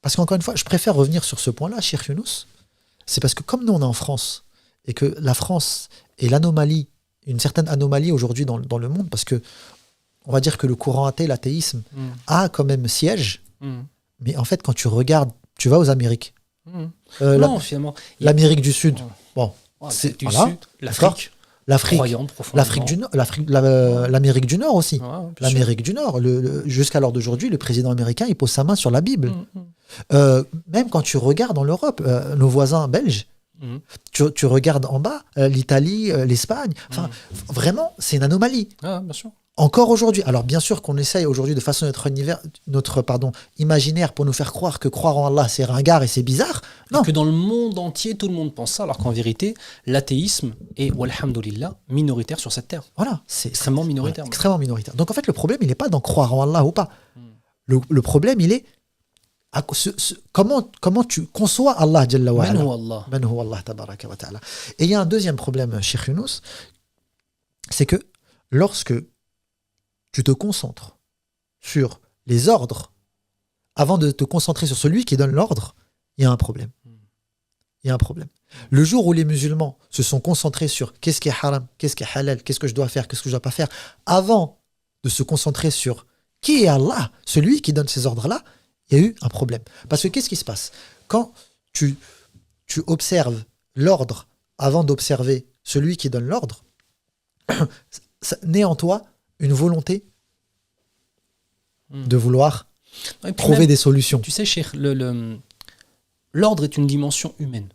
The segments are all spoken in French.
Parce qu'encore une fois, je préfère revenir sur ce point-là, Cheikh Younous. C'est parce que comme nous, on est en France, et que la France est l'anomalie, une certaine anomalie aujourd'hui dans le monde, parce que on va dire que le courant athée, l'athéisme, a quand même siège. Mais en fait, quand tu regardes, tu vas aux Amériques. Non, finalement. L'Amérique du Sud, bon, c'est du voilà, Sud, l'Afrique. L'Afrique, Croyante profondément. l'Afrique du Nord, l'Amérique du Nord aussi. L'Amérique du Nord, jusqu'à l'heure d'aujourd'hui, le président américain, il pose sa main sur la Bible. Même quand tu regardes en Europe, nos voisins belges, tu regardes en bas, l'Italie, l'Espagne, enfin, vraiment, c'est une anomalie. Ah, bien sûr. Encore aujourd'hui. Alors bien sûr qu'on essaye aujourd'hui de façonner notre imaginaire pour nous faire croire que croire en Allah c'est ringard et c'est bizarre. Non. Et que dans le monde entier, tout le monde pense ça, alors qu'en vérité, l'athéisme est, walhamdulillah, minoritaire sur cette terre. Voilà, c'est extrêmement minoritaire. Voilà, extrêmement minoritaire. Donc en fait, le problème, il n'est pas dans croire en Allah ou pas. Le problème, il est comment tu conçois Allah Jalla wa ala. Man huwa Allah tabaraka wa ta'ala. Et il y a un deuxième problème, Cheikh Younous, c'est que lorsque tu te concentres sur les ordres avant de te concentrer sur celui qui donne l'ordre, il y a un problème. Il y a un problème. Le jour où les musulmans se sont concentrés sur qu'est-ce qui est haram, qu'est-ce qui est halal, qu'est-ce que je dois faire, qu'est-ce que je ne dois pas faire, avant de se concentrer sur qui est Allah, celui qui donne ces ordres-là, il y a eu un problème. Parce que qu'est-ce qui se passe? Quand tu observes l'ordre avant d'observer celui qui donne l'ordre, ça naît en toi une volonté de vouloir trouver même des solutions. Tu sais, Cheikh, l'ordre est une dimension humaine.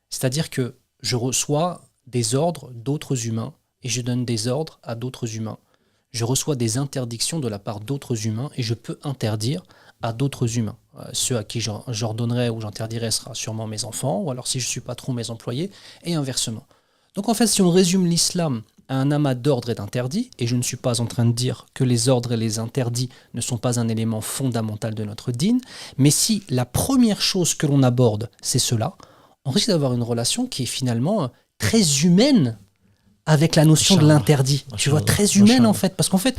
C'est-à-dire que je reçois des ordres d'autres humains et je donne des ordres à d'autres humains. Je reçois des interdictions de la part d'autres humains et je peux interdire à d'autres humains. Ceux à qui j'ordonnerai ou j'interdirai sera sûrement mes enfants, ou alors si je suis patron, mes employés, et inversement. Donc en fait, si on résume l'islam à un amas d'ordres et d'interdits, et je ne suis pas en train de dire que les ordres et les interdits ne sont pas un élément fondamental de notre dîn, mais si la première chose que l'on aborde, c'est cela, on risque d'avoir une relation qui est finalement très humaine avec la notion de l'interdit. Tu vois, très humaine en fait, parce qu'en fait,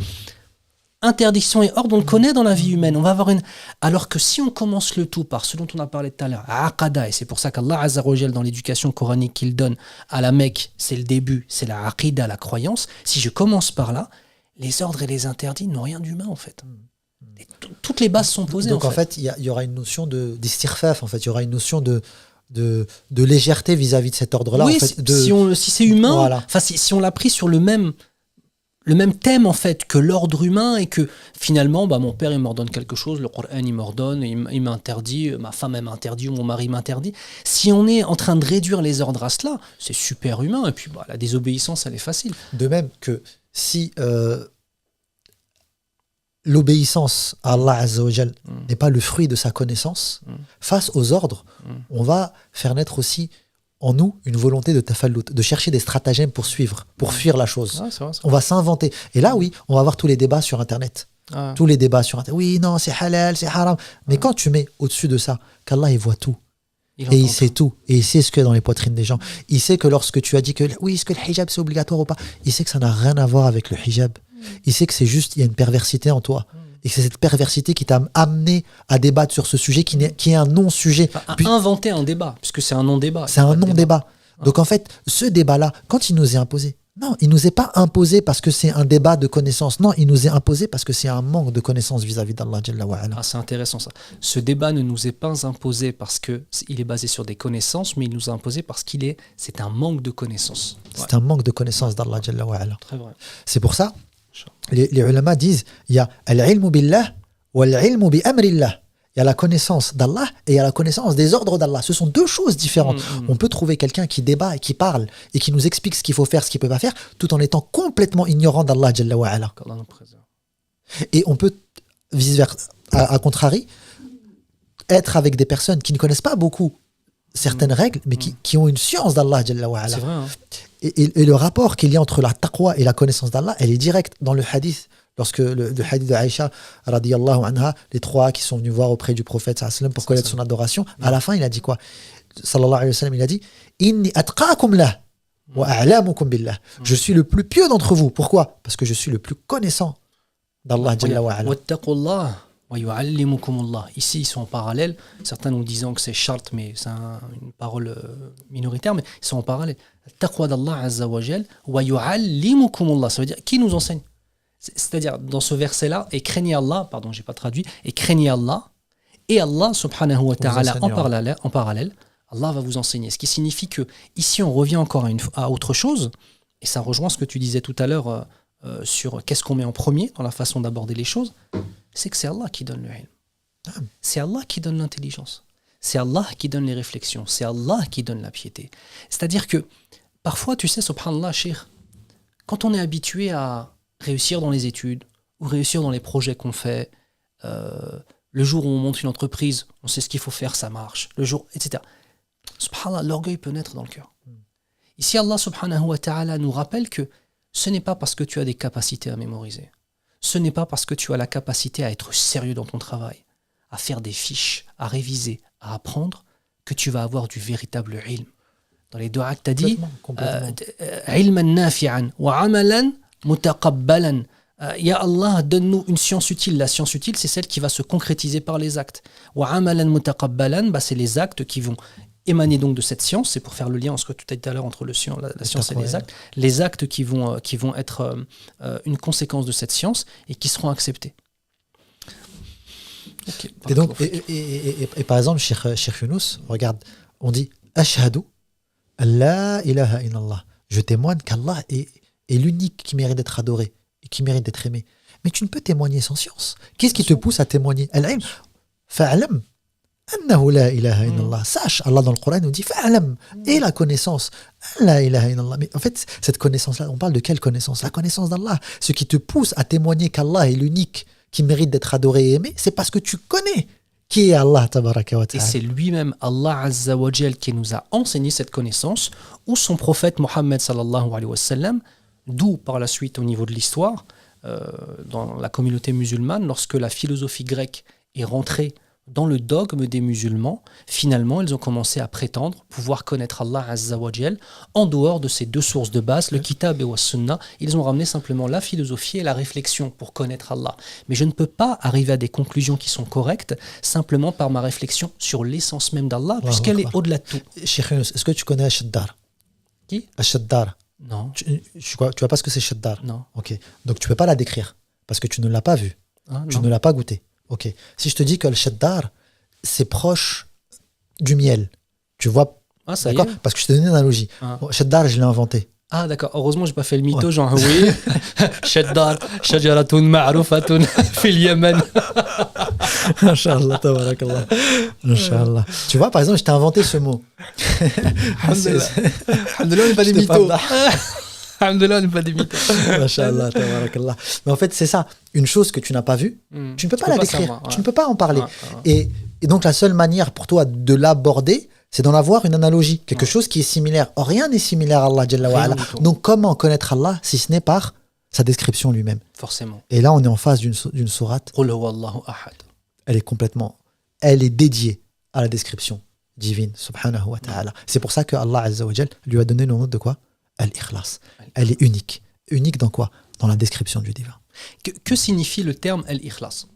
interdiction et ordre, on le connaît dans la vie humaine. On va avoir une. Alors que si on commence le tout par ce dont on a parlé tout à l'heure, aqada, et c'est pour ça qu'Allah Azza wa Jal dans l'éducation coranique qu'il donne à la Mecque, c'est le début, c'est la aqida, la croyance. Si je commence par là, les ordres et les interdits n'ont rien d'humain en fait. Et toutes les bases sont posées. Donc en fait, il y aura une notion d'istirfaf, en fait, il y aura une notion de légèreté vis-à-vis de cet ordre-là. Oui, en fait, si c'est humain, voilà. Si on l'a pris sur le même thème en fait que l'ordre humain et que finalement mon père il m'ordonne quelque chose, le Coran il m'ordonne, il m'interdit, ma femme elle m'interdit ou mon mari m'interdit. Si on est en train de réduire les ordres à cela, c'est super humain et puis la désobéissance elle est facile. De même que si l'obéissance à Allah Azza wa Jal n'est pas le fruit de sa connaissance, face aux ordres, on va faire naître aussi en nous une volonté de tafallut, de chercher des stratagèmes pour suivre, pour fuir la chose. C'est vrai. On va s'inventer. Et là, oui, on va avoir tous les débats sur Internet. Tous les débats sur Internet. Oui, non, c'est halal, c'est haram. Mais quand tu mets au-dessus de ça qu'Allah, il voit tout. Il sait tout. Et il sait ce qu'il y a dans les poitrines des gens. Il sait que lorsque tu as dit que oui, est-ce que le hijab c'est obligatoire ou pas, il sait que ça n'a rien à voir avec le hijab. Il sait que c'est juste, il y a une perversité en toi. Et c'est cette perversité qui t'a amené à débattre sur ce sujet qui est un non-sujet. Inventer un débat, puisque c'est un non-débat. C'est un non-débat. Donc en fait, ce débat-là, quand il nous est imposé, non, il nous est pas imposé parce que c'est un débat de connaissances. Non, il nous est imposé parce que c'est un manque de connaissances vis-à-vis d'Allah Jalla wa ala. C'est intéressant ça. Ce débat ne nous est pas imposé parce qu'il est basé sur des connaissances, mais il nous est imposé parce c'est un manque de connaissances. C'est un manque de connaissances d'Allah Jalla wa ala. Très vrai. C'est pour ça, les ulama disent, il y a al-ilmu billah wa al-ilmu bi amrillah. Il y a la connaissance d'Allah et il y a la connaissance des ordres d'Allah. Ce sont deux choses différentes. On peut trouver quelqu'un qui débat et qui parle et qui nous explique ce qu'il faut faire, ce qu'il ne peut pas faire, tout en étant complètement ignorant d'Allah Jalla wa ala. Et on peut, vice-versa, à contrario, être avec des personnes qui ne connaissent pas beaucoup certaines règles, mais qui ont une science d'Allah Jalla wa ala. C'est vrai. Et le rapport qu'il y a entre la taqwa et la connaissance d'Allah, elle est directe dans le hadith. Lorsque le hadith de Aïcha, radiyallahu anha, les trois qui sont venus voir auprès du prophète sallam pour connaître son adoration, à la fin, il a dit quoi? Sallallahu alayhi wa sallam, il a dit Inni atqakum lah wa a'lamukum billah. Je suis le plus pieux d'entre vous. Pourquoi? Parce que je suis le plus connaissant d'Allah Jalla wa ala. Wattaqullah Wa yu'allimukumullah. Ici, ils sont en parallèle. Certains nous disant que c'est shart, mais c'est une parole minoritaire, mais ils sont en parallèle. Taqwa d'Allah Azza wa Jal, wa yu'allimukumullah. Ça veut dire qui nous enseigne. C'est-à-dire, dans ce verset-là, et craignez Allah, pardon, j'ai pas traduit, et craignez Allah, et Allah, subhanahu wa ta'ala, en parallèle, Allah va vous enseigner. Ce qui signifie que, ici, on revient encore à autre chose, et ça rejoint ce que tu disais tout à l'heure sur qu'est-ce qu'on met en premier dans la façon d'aborder les choses, c'est que c'est Allah qui donne le ilm. C'est Allah qui donne l'intelligence. C'est Allah qui donne les réflexions. C'est Allah qui donne la piété. C'est-à-dire que, parfois, tu sais, subhanallah, cheikh, quand on est habitué à réussir dans les études ou réussir dans les projets qu'on fait, le jour où on monte une entreprise, on sait ce qu'il faut faire, ça marche, le jour, etc. Subhanallah, l'orgueil peut naître dans le cœur. Ici, Allah subhanahu wa ta'ala nous rappelle que ce n'est pas parce que tu as des capacités à mémoriser, ce n'est pas parce que tu as la capacité à être sérieux dans ton travail, à faire des fiches, à réviser, à apprendre, que tu vas avoir du véritable ilm. Dans les du'a que tu as dit, ilman nafi'an wa amalan mutaqabbalan. Ya Allah, donne-nous une science utile. La science utile, c'est celle qui va se concrétiser par les actes. Wa amalan mutaqabbalan, c'est les actes qui vont émaner donc de cette science. C'est pour faire le lien entre ce que tu as dit tout à l'heure entre la science et les actes. Les actes qui vont être une conséquence de cette science et qui seront acceptés. Okay, et donc, et par exemple, Cheikh Younous, regarde, on dit Ashhadu la ilaha illallah. Je témoigne qu'Allah est l'unique qui mérite d'être adoré et qui mérite d'être aimé. Mais tu ne peux témoigner sans science. Qu'est-ce qui te pousse à témoigner? Al-ilm. Fa'alam annahu la ilaha illallah. Sache, Allah dans le Coran nous dit fa'alam. Et la connaissance. La ilaha illallah. Mais en fait, cette connaissance-là, on parle de quelle connaissance? La connaissance d'Allah. Ce qui te pousse à témoigner qu'Allah est l'unique qui mérite d'être adoré et aimé, c'est parce que tu connais qui est Allah tabaraka wa ta'ala. Et c'est lui-même, Allah Azza wa Jal, qui nous a enseigné cette connaissance, ou son prophète Mohammed sallallahu alayhi wa sallam, d'où par la suite au niveau de l'histoire, dans la communauté musulmane, lorsque la philosophie grecque est rentrée dans le dogme des musulmans, finalement ils ont commencé à prétendre pouvoir connaître Allah Azza wa Jal en dehors de ces deux sources de base, le kitab et wa sunna. Ils ont ramené simplement la philosophie et la réflexion pour connaître Allah. Mais je ne peux pas arriver à des conclusions qui sont correctes simplement par ma réflexion sur l'essence même d'Allah, puisqu'elle est au-delà de tout. Cheikh Younous, est-ce que tu connais Ash-Shaddar? Qui? Ash-Shaddar. Non. Tu vois pas ce que c'est Shaddar? Non. Ok. Donc tu peux pas la décrire parce que tu ne l'as pas vue. Tu ne l'as pas goûté. Ok. Si je te dis que le Shaddar, c'est proche du miel, tu vois? Ah, ça d'accord? Y est. Parce que je te donne une analogie. Bon, Shaddar, je l'ai inventé. Ah, d'accord. Heureusement, j'ai pas fait le mytho, genre oui. Shaddar, shajaratun ma'rufatun fil Yemen. Inch'Allah, tabarakallah. Inch'Allah. Tu vois, par exemple, je t'ai inventé ce mot. Alhamdulillah, on n'est pas des mythos. Alhamdulillah, on n'est pas des mythos. Inch'Allah, tabarakallah. Mais en fait, c'est ça. Une chose que tu n'as pas vue, tu ne peux pas la décrire. Tu ne peux pas en parler. Et donc, la seule manière pour toi de l'aborder, c'est d'en avoir une analogie, quelque chose qui est similaire. Or, rien n'est similaire à Allah Jalla wa ala. Donc, comment connaître Allah si ce n'est par sa description lui-même? Forcément. Et là, on est en face d'une sourate. Qul huwallahu ahad. Elle est dédiée à la description divine, subhanahu wa ta'ala. C'est pour ça que Allah Azza wa Jal lui a donné le nom de quoi? Al-Ikhlas. Elle est unique. Unique dans quoi? Dans la description du divin. Que signifie le terme Al-Ikhlas?